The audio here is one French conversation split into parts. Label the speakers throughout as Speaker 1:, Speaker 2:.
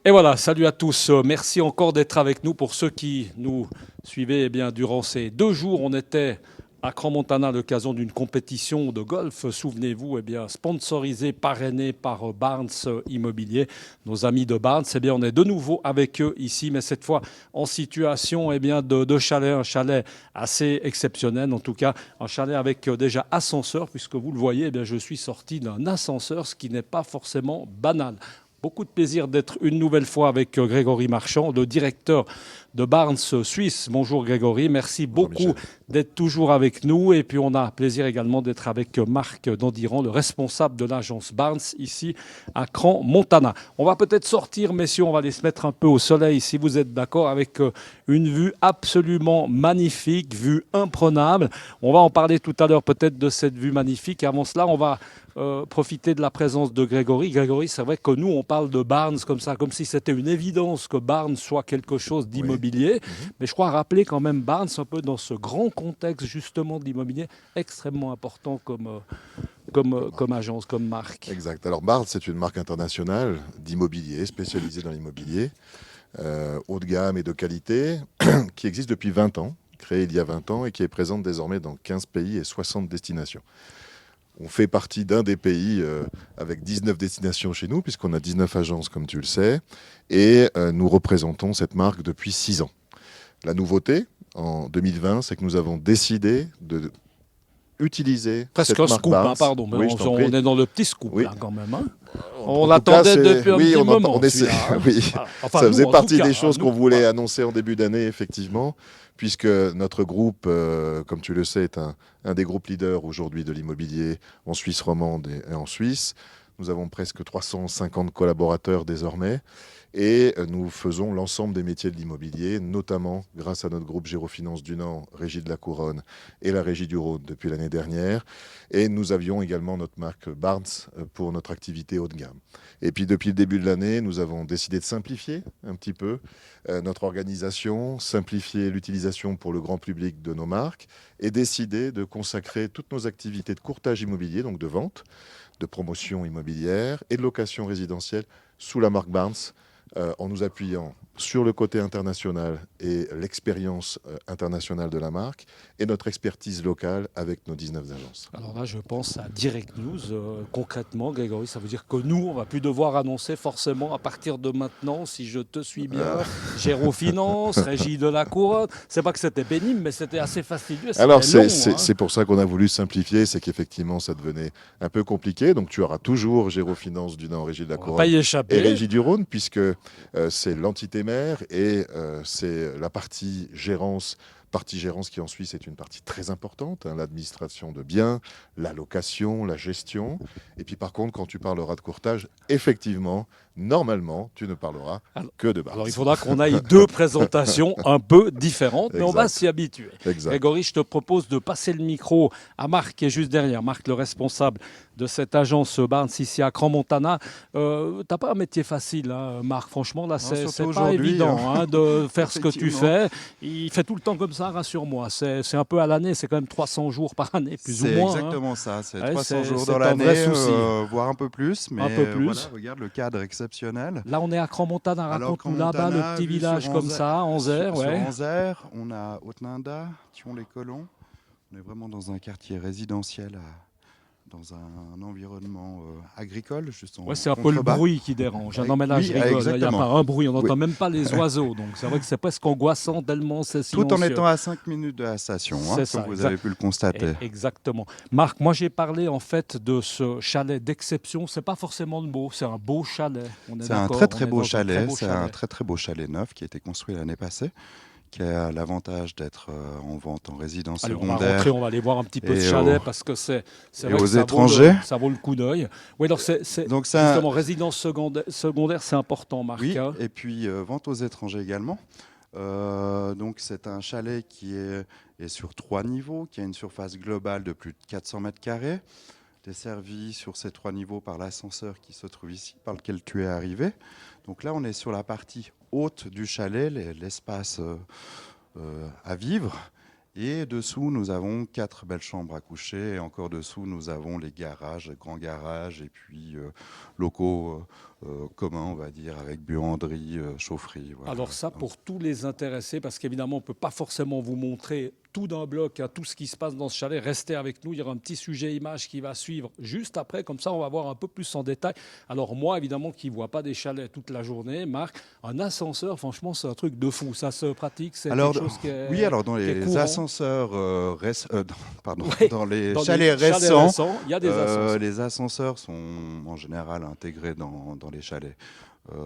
Speaker 1: Et voilà, salut à tous. Merci encore d'être avec nous. Pour ceux qui nous suivaient, durant ces 2 jours, on était à Crans-Montana à l'occasion d'une compétition de golf. Souvenez-vous, sponsorisée, parrainée par Barnes Immobilier, nos amis de Barnes. On est de nouveau avec eux ici, mais cette fois en situation de chalet, un chalet assez exceptionnel, en tout cas un chalet avec déjà ascenseur, puisque vous le voyez, je suis sorti d'un ascenseur, ce qui n'est pas forcément banal. Beaucoup de plaisir d'être une nouvelle fois avec Grégory Marchand, le directeur de Barnes Suisse. Bonjour Grégory, merci
Speaker 2: Bonjour
Speaker 1: beaucoup
Speaker 2: Michel.
Speaker 1: d'être toujours avec nous. Et puis on a plaisir également d'être avec Marc Dandiran, le responsable de l'agence Barnes ici à Crans-Montana. On va peut-être sortir, messieurs, on va aller se mettre un peu au soleil si vous êtes d'accord, avec une vue absolument magnifique, vue imprenable. On va en parler tout à l'heure peut-être de cette vue magnifique. Et avant cela, on va profiter de la présence de Grégory. Grégory, c'est vrai que nous, on parle de Barnes comme ça, comme si c'était une évidence que Barnes soit quelque chose
Speaker 2: Oui.
Speaker 1: d'immobilier.
Speaker 2: Mhm.
Speaker 1: Mais je crois rappeler quand même Barnes un peu dans ce grand contexte justement d'immobilier extrêmement important
Speaker 2: Comme
Speaker 1: comme
Speaker 2: marque.
Speaker 1: agence, comme marque.
Speaker 2: Exact. Alors Bard, c'est une marque internationale d'immobilier, spécialisée dans l'immobilier, haut de gamme et de qualité, qui existe depuis 20 ans, créée il y a 20 ans et qui est présente désormais dans 15 pays et 60 destinations. On fait partie d'un des pays avec 19 destinations chez nous, puisqu'on a 19 agences, comme tu le sais, et nous représentons cette marque depuis 6 ans. La nouveauté, en 2020, c'est que nous avons décidé de utiliser
Speaker 1: Presque
Speaker 2: cette
Speaker 1: un
Speaker 2: marque
Speaker 1: scoop,
Speaker 2: Barnes.
Speaker 1: hein, pardon, mais
Speaker 2: Oui, je t'en
Speaker 1: on
Speaker 2: prie.
Speaker 1: est dans le petit scoop
Speaker 2: Oui.
Speaker 1: là quand même, hein.
Speaker 2: En
Speaker 1: On
Speaker 2: tout cas,
Speaker 1: l'attendait depuis un
Speaker 2: oui,
Speaker 1: petit
Speaker 2: on
Speaker 1: moment
Speaker 2: essaie.
Speaker 1: celui-là, hein.
Speaker 2: Oui,
Speaker 1: Voilà. Enfin
Speaker 2: ça
Speaker 1: nous
Speaker 2: faisait
Speaker 1: en tout
Speaker 2: partie
Speaker 1: cas,
Speaker 2: des
Speaker 1: hein,
Speaker 2: choses qu'on
Speaker 1: nous,
Speaker 2: voulait
Speaker 1: voilà.
Speaker 2: annoncer en début d'année, effectivement, puisque notre groupe, comme tu le sais, est un des groupes leaders aujourd'hui de l'immobilier en Suisse romande et en Suisse. Nous avons presque 350 collaborateurs désormais et nous faisons l'ensemble des métiers de l'immobilier, notamment grâce à notre groupe Gérofinance du Nord, Régie de la Couronne et la Régie du Rhône depuis l'année dernière. Et nous avions également notre marque Barnes pour notre activité haut de gamme. Et puis depuis le début de l'année, nous avons décidé de simplifier un petit peu notre organisation, simplifier l'utilisation pour le grand public de nos marques et décider de consacrer toutes nos activités de courtage immobilier, donc de vente, de promotion immobilière et de location résidentielle sous la marque Barnes, en nous appuyant sur le côté international et l'expérience internationale de la marque et notre expertise locale avec nos 19 agences.
Speaker 1: Alors là, je pense à Direct News. Concrètement, Grégory, ça veut dire que nous, on va plus devoir annoncer forcément à partir de maintenant, si je te suis
Speaker 2: Euh,
Speaker 1: bien, Gérofinance, Régie de la Couronne. C'est pas que c'était pénible, mais c'était assez fastidieux,
Speaker 2: Alors,
Speaker 1: c'était long, hein.
Speaker 2: c'est pour ça qu'on a voulu simplifier, c'est qu'effectivement, ça devenait un peu compliqué. Donc, tu auras toujours Gérofinance du Nord, Régie de la
Speaker 1: On va pas
Speaker 2: Couronne
Speaker 1: y
Speaker 2: et
Speaker 1: échapper.
Speaker 2: Régie du Rhône, puisque c'est l'entité mère et c'est la partie gérance qui en Suisse est une partie très importante, hein, l'administration de biens, la location, la gestion. Et puis, par contre, quand tu parleras de courtage, effectivement, normalement, tu ne parleras
Speaker 1: Alors,
Speaker 2: que de
Speaker 1: alors, il
Speaker 2: Barnes.
Speaker 1: faudra qu'on aille deux présentations un peu différentes, mais on va
Speaker 2: Exact,
Speaker 1: s'y habituer.
Speaker 2: exact.
Speaker 1: Grégory, je te propose de passer le micro à Marc qui est juste derrière. Marc, le responsable de cette agence Barnes ici à Crans-Montana. T'as pas un métier facile, hein, Marc. Franchement, là,
Speaker 3: Non, surtout
Speaker 1: c'est pas
Speaker 3: aujourd'hui, hein.
Speaker 1: évident, hein, de faire ce que tu
Speaker 3: Effectivement.
Speaker 1: fais. Il fait tout le temps comme ça, rassure-moi. C'est un peu à l'année, c'est quand même 300 jours par année, plus ou
Speaker 3: C'est
Speaker 1: moins, hein.
Speaker 3: exactement ça. C'est
Speaker 1: Ouais,
Speaker 3: 300 jours dans
Speaker 1: c'est un vrai
Speaker 3: l'année,
Speaker 1: souci,
Speaker 3: voire un peu plus.
Speaker 1: un peu
Speaker 3: Mais voilà,
Speaker 1: plus.
Speaker 3: regarde le cadre exceptionnel.
Speaker 1: Là, on est à Crans-Montana.
Speaker 3: Alors
Speaker 1: Raconte-nous
Speaker 3: qu'en
Speaker 1: là-bas, le
Speaker 3: Montana,
Speaker 1: petit
Speaker 3: vu sur
Speaker 1: village comme ça, Anzère,
Speaker 3: sur
Speaker 1: ouais.
Speaker 3: Anzère, on a Haute-Linda, Thion-les-Colons. On est vraiment dans un quartier résidentiel, dans un environnement agricole, juste
Speaker 1: Ouais,
Speaker 3: en
Speaker 1: c'est un peu le
Speaker 3: contrebas.
Speaker 1: bruit qui dérange. Ah non, mais là, je
Speaker 3: Oui,
Speaker 1: rigole. Il n'y a pas
Speaker 3: exactement.
Speaker 1: un bruit. On
Speaker 3: Oui.
Speaker 1: n'entend même pas les oiseaux. Donc, c'est vrai que c'est presque angoissant tellement c'est
Speaker 3: Tout en
Speaker 1: silencieux.
Speaker 3: étant à 5 minutes de la station, hein,
Speaker 1: C'est
Speaker 3: comme
Speaker 1: ça,
Speaker 3: vous avez pu le constater.
Speaker 1: exactement. Marc, moi, j'ai parlé en fait de ce chalet d'exception. C'est pas forcément le mot. C'est un beau chalet. On est
Speaker 3: C'est un très
Speaker 1: d'accord. On
Speaker 3: très
Speaker 1: est
Speaker 3: beau
Speaker 1: dans un très
Speaker 3: chalet,
Speaker 1: beau
Speaker 3: c'est un
Speaker 1: chalet.
Speaker 3: très très beau chalet neuf qui a été construit l'année passée, qui a l'avantage d'être en vente en résidence
Speaker 1: Allez, on va rentrer,
Speaker 3: secondaire
Speaker 1: on va aller voir un petit peu ce
Speaker 3: et,
Speaker 1: chalet parce que c'est
Speaker 3: et
Speaker 1: vrai
Speaker 3: aux
Speaker 1: que
Speaker 3: étrangers.
Speaker 1: ça vaut le coup d'œil. Oui, alors
Speaker 3: Donc c'est un...
Speaker 1: justement résidence secondaire, c'est important, Marc,
Speaker 3: Oui,
Speaker 1: hein.
Speaker 3: et puis vente aux étrangers également. Donc c'est un chalet qui est sur 3 niveaux, qui a une surface globale de plus de 400 mètres carrés, desservi sur ces 3 niveaux par l'ascenseur qui se trouve ici, par lequel tu es arrivé. Donc là, on est sur la partie haute du chalet, l'espace à vivre. Et dessous, nous avons 4 belles chambres à coucher. Et encore dessous, nous avons les garages, grands garages, et puis locaux communs, on va dire, avec buanderie, chaufferie. Voilà.
Speaker 1: Alors ça, pour tous les intéressés, parce qu'évidemment, on ne peut pas forcément vous montrer tout d'un bloc, hein, tout ce qui se passe dans ce chalet. Restez avec nous, il y aura un petit sujet image qui va suivre juste après, comme ça on va voir un peu plus en détail. Alors moi, évidemment, qui ne vois pas des chalets toute la journée, Marc, un ascenseur, franchement, c'est un truc de fou. Ça se pratique, c'est quelque chose qui est
Speaker 3: oui, alors dans
Speaker 1: qui est
Speaker 3: les
Speaker 1: courant.
Speaker 3: ascenseurs, pardon,
Speaker 1: Ouais,
Speaker 3: dans les
Speaker 1: dans
Speaker 3: chalets
Speaker 1: les
Speaker 3: récents,
Speaker 1: il y a des ascenseurs.
Speaker 3: les ascenseurs sont en général intégrés dans les chalets.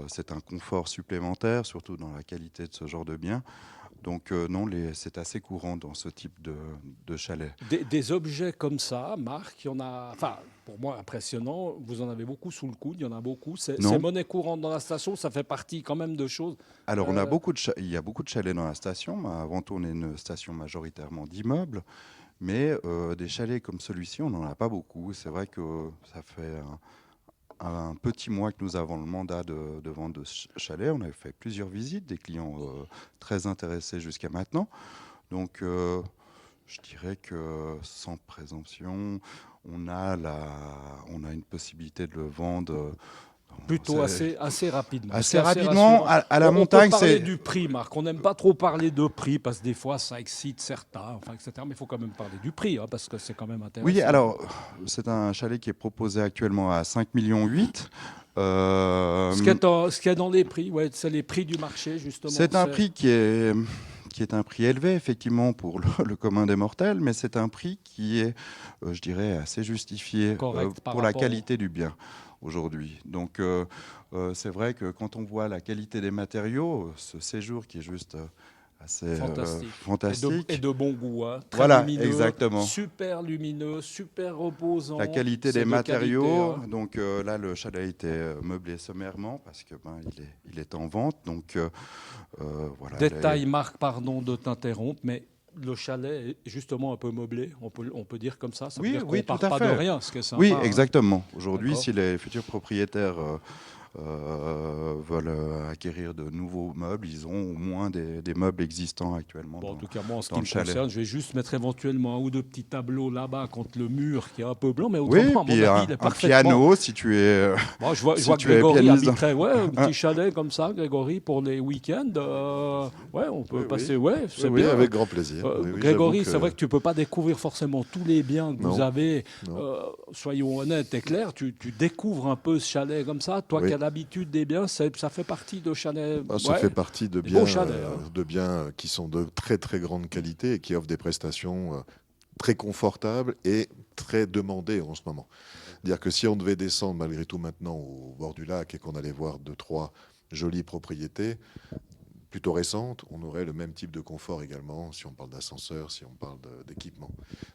Speaker 3: C'est un confort supplémentaire, surtout dans la qualité de ce genre de bien. Donc non, c'est assez courant dans ce type de chalet.
Speaker 1: Des objets comme ça, Marc, il y en a, enfin, pour moi, impressionnant. Vous en avez beaucoup sous le coude, il y en a beaucoup. C'est monnaie courante dans la station, ça fait partie quand même de choses.
Speaker 3: Alors, il y a beaucoup de chalets dans la station. Mais avant tout, on est une station majoritairement d'immeubles. Mais des chalets comme celui-ci, on n'en a pas beaucoup. C'est vrai que ça fait un petit mois que nous avons le mandat de vente de chalet. On a fait plusieurs visites, des clients très intéressés jusqu'à maintenant. Donc, je dirais que sans présomption, on a une possibilité de le vendre.
Speaker 1: Plutôt assez rapidement.
Speaker 3: Assez rapidement, à la montagne.
Speaker 1: On peut parler du prix, Marc. On n'aime pas trop parler de prix parce que des fois, ça excite certains, enfin, etc. Mais il faut quand même parler du prix hein, parce que c'est quand même intéressant.
Speaker 3: Oui, alors, c'est un chalet qui est proposé actuellement à 5,8 millions.
Speaker 1: Ce qui est dans les prix, ouais, c'est les prix du marché, justement.
Speaker 3: C'est un prix qui est un prix élevé, effectivement, pour le commun des mortels, mais c'est un prix qui est, je dirais, assez justifié pour la qualité du bien aujourd'hui. Donc, c'est vrai que quand on voit la qualité des matériaux, ce séjour qui est juste assez fantastique.
Speaker 1: Et de bon goût. Hein. Très
Speaker 3: voilà,
Speaker 1: lumineux,
Speaker 3: exactement.
Speaker 1: Super lumineux, super reposant.
Speaker 3: La qualité des matériaux.
Speaker 1: Qualité, hein.
Speaker 3: Donc là, le chalet a été meublé sommairement parce que il est en vente. Donc voilà.
Speaker 1: Détail, Marc, pardon de t'interrompre, mais le chalet est justement un peu meublé, on peut dire comme ça. Ça veut dire qu'on ne part pas de rien, ce qui est sympa.
Speaker 3: Oui, exactement. Aujourd'hui,
Speaker 1: D'accord.
Speaker 3: si les futurs propriétaires veulent acquérir de nouveaux meubles, ils ont au moins des meubles existants actuellement.
Speaker 1: Bon, en tout cas, moi, en ce qui
Speaker 3: me
Speaker 1: concerne, je vais juste mettre éventuellement un ou deux petits tableaux là-bas contre le mur qui est un peu blanc, mais
Speaker 3: autrement,
Speaker 1: à mon avis, il est
Speaker 3: un
Speaker 1: parfaitement...
Speaker 3: piano, si tu es...
Speaker 1: Bon, je vois que Grégory habiterait un petit chalet comme ça, Grégory, pour les week-ends. Ouais, on peut passer... Ouais, c'est bien.
Speaker 2: avec grand plaisir.
Speaker 1: Grégory, c'est vrai que tu ne peux pas découvrir forcément tous les biens que vous avez. Soyons honnêtes et clairs, tu découvres un peu ce chalet comme ça. Toi qui as l'habitude des biens, ça fait partie de chalets.
Speaker 2: Ça fait partie de biens qui sont de très très grande qualité et qui offrent des prestations très confortables et très demandées en ce moment. Dire que si on devait descendre malgré tout maintenant au bord du lac et qu'on allait voir 2-3 jolies propriétés plutôt récentes, on aurait le même type de confort également, si on parle d'ascenseur, si on parle d'équipement.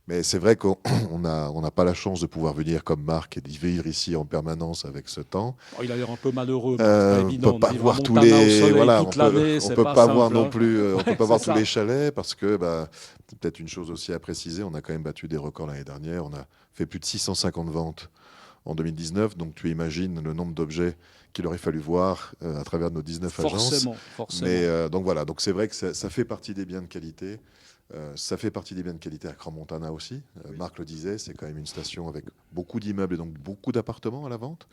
Speaker 2: Mais c'est vrai qu'on n'a pas la chance de pouvoir venir comme Marc et d'y vivre ici en permanence avec ce temps.
Speaker 1: Oh, il a l'air un peu malheureux.
Speaker 2: On ne peut pas voir tous les, voilà, on peut pas voir non plus, on peut pas voir tous les chalets parce que c'est peut-être une chose aussi à préciser. On a quand même battu des records l'année dernière. On a fait plus de 650 ventes en 2019. Donc tu imagines le nombre d'objets qu'il aurait fallu voir à travers nos 19 agences.
Speaker 1: Forcément.
Speaker 2: Mais donc voilà, donc c'est vrai que ça fait partie des biens de qualité. Ça fait partie des biens de qualité à Crans-Montana aussi. Marc le disait, c'est quand même une station avec beaucoup d'immeubles et donc beaucoup d'appartements à la vente.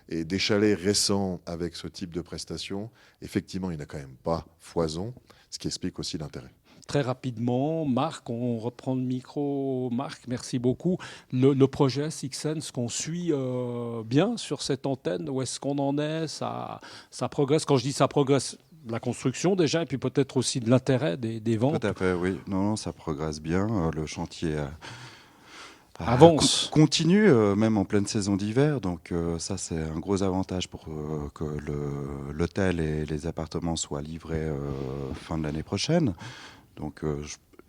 Speaker 2: Et des chalets récents avec ce type de prestations, effectivement, il n'y en a quand même pas foison, ce qui explique aussi l'intérêt.
Speaker 1: Très rapidement, Marc, on reprend le micro. Marc, merci beaucoup. Le projet Six Sense qu'on suit bien sur cette antenne, où est-ce qu'on en est, ça progresse. Quand je dis ça progresse, la construction déjà, et puis peut-être aussi de l'intérêt des ventes.
Speaker 3: Tout à fait, oui. Non, ça progresse bien. Le chantier
Speaker 1: avance.
Speaker 3: Continue, même en pleine saison d'hiver. Donc ça, c'est un gros avantage pour que l'hôtel et les appartements soient livrés fin de l'année prochaine. Donc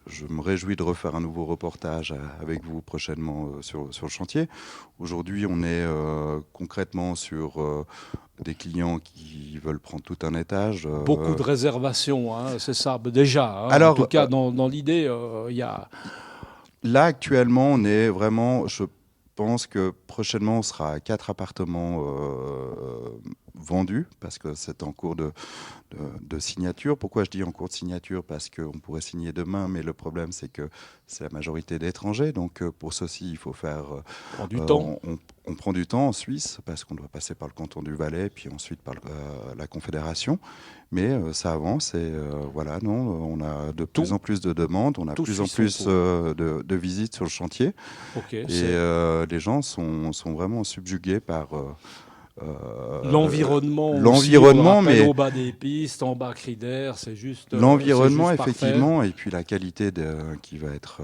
Speaker 3: je me réjouis de refaire un nouveau reportage avec vous prochainement sur le chantier. Aujourd'hui, on est concrètement sur des clients qui veulent prendre tout un étage.
Speaker 1: Beaucoup de réservations, hein, c'est ça, déjà. Hein,
Speaker 3: alors,
Speaker 1: en tout cas, dans l'idée, il y a...
Speaker 3: Là, actuellement, on est vraiment... Je pense que prochainement, on sera à 4 appartements vendus parce que c'est en cours de signature. Pourquoi je dis en cours de signature? Parce qu'on pourrait signer demain, mais le problème, c'est que c'est la majorité d'étrangers. Donc, pour ceci, il faut faire...
Speaker 1: Prend du temps.
Speaker 3: On prend du temps en Suisse parce qu'on doit passer par le canton du Valais, puis ensuite par la Confédération. Mais ça avance et voilà, non, on a de plus en plus de demandes, on a de plus en plus de visites sur le chantier.
Speaker 1: Okay,
Speaker 3: et les gens sont vraiment subjugués par...
Speaker 1: l'environnement,
Speaker 3: mais
Speaker 1: au bas des pistes, en bas cri d'air, c'est juste
Speaker 3: l'environnement
Speaker 1: juste
Speaker 3: effectivement,
Speaker 1: parfait.
Speaker 3: et puis la qualité qui va être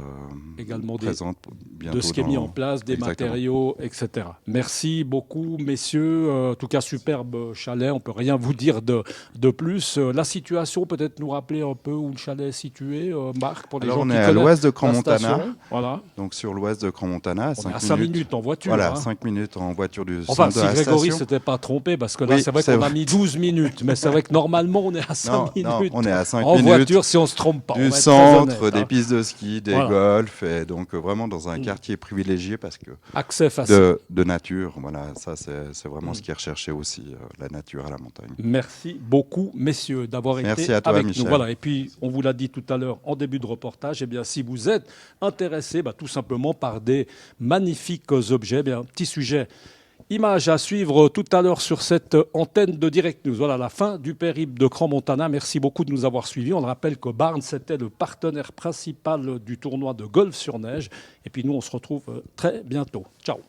Speaker 1: également
Speaker 3: présente bientôt
Speaker 1: de ce qui est mis en place, des
Speaker 3: Exactement.
Speaker 1: matériaux, etc. Merci beaucoup, messieurs. En tout cas, superbe chalet. On peut rien vous dire de plus. La situation, peut-être nous rappeler un peu où le chalet est situé, Marc, pour les
Speaker 3: Alors
Speaker 1: gens
Speaker 3: on
Speaker 1: qui
Speaker 3: est à
Speaker 1: connaissent
Speaker 3: l'ouest de
Speaker 1: la
Speaker 3: Crans-Montana,
Speaker 1: station. Voilà.
Speaker 3: donc sur l'ouest de Crans-Montana,
Speaker 1: On est à 5 minutes en voiture.
Speaker 3: Voilà,
Speaker 1: hein.
Speaker 3: 5 minutes en voiture du
Speaker 1: Enfin,
Speaker 3: centre
Speaker 1: si
Speaker 3: de la
Speaker 1: Grégory
Speaker 3: station.
Speaker 1: s'était pas trompé, parce que là,
Speaker 3: Oui,
Speaker 1: c'est vrai
Speaker 3: c'est
Speaker 1: qu'on a
Speaker 3: vrai.
Speaker 1: mis 12 minutes, mais c'est vrai que normalement, on est à 5
Speaker 3: Non,
Speaker 1: minutes.
Speaker 3: on est à 5
Speaker 1: en
Speaker 3: minutes
Speaker 1: voiture, si on se trompe pas. On
Speaker 3: du
Speaker 1: va être très
Speaker 3: centre,
Speaker 1: honnête,
Speaker 3: des
Speaker 1: hein.
Speaker 3: pistes de ski, des
Speaker 1: Voilà.
Speaker 3: golfs, et donc vraiment dans un quartier privilégié parce que
Speaker 1: Accès facile.
Speaker 3: de nature, voilà, ça c'est vraiment ce qui est recherché aussi, la nature à la montagne.
Speaker 1: Merci beaucoup, messieurs, d'avoir été
Speaker 3: Merci à toi,
Speaker 1: avec
Speaker 3: Michel.
Speaker 1: nous. Voilà. Et puis, on vous l'a dit tout à l'heure en début de reportage, eh bien, si vous êtes intéressé tout simplement par des magnifiques objets, eh bien, un petit sujet, image à suivre tout à l'heure sur cette antenne de Direct News. Voilà la fin du périple de Crans-Montana. Merci beaucoup de nous avoir suivis. On le rappelle que Barnes était le partenaire principal du tournoi de golf sur neige. Et puis nous, on se retrouve très bientôt. Ciao.